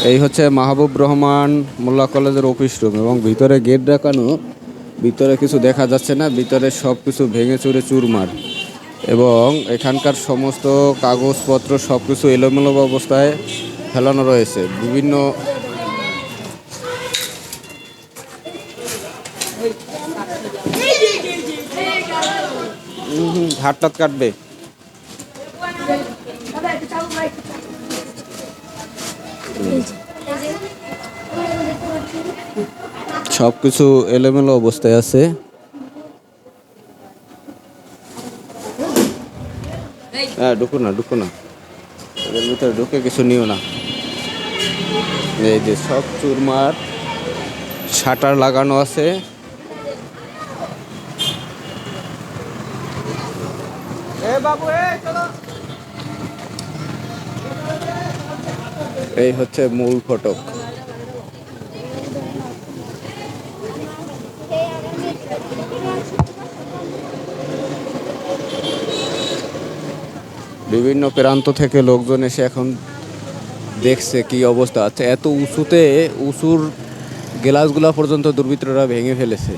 এই হচ্ছে মাহবুব রহমান মোল্লা কলেজের অফিস রুম এবং ভিতরে গেট দেখানো, ভিতরে কিছু দেখা যাচ্ছে না, ভিতরে সব কিছু ভেঙে চুরে চুরমার এবং এখানকার সমস্ত কাগজপত্র সব কিছু এলোমেলো অবস্থায় ফেলানো রয়েছে। বিভিন্ন হাত টাত কাটবে। সব কিছু এলোমেলো অবস্থায় আছে। হ্যাঁ, ঢুকো না ঢুকো না, এর ভিতরে ঢুকে কিছু নিও না। এই যে সব চুরমার, শাটার লাগানো আছে। এই হচ্ছে মূল ফটক। বিভিন্ন প্রান্ত থেকে লোকজন এসে এখন দেখছে কি অবস্থা আছে। এত উঁচুতে, উঁচুর গ্লাসগুলা পর্যন্ত দুর্বৃত্তরা ভেঙে ফেলেছে।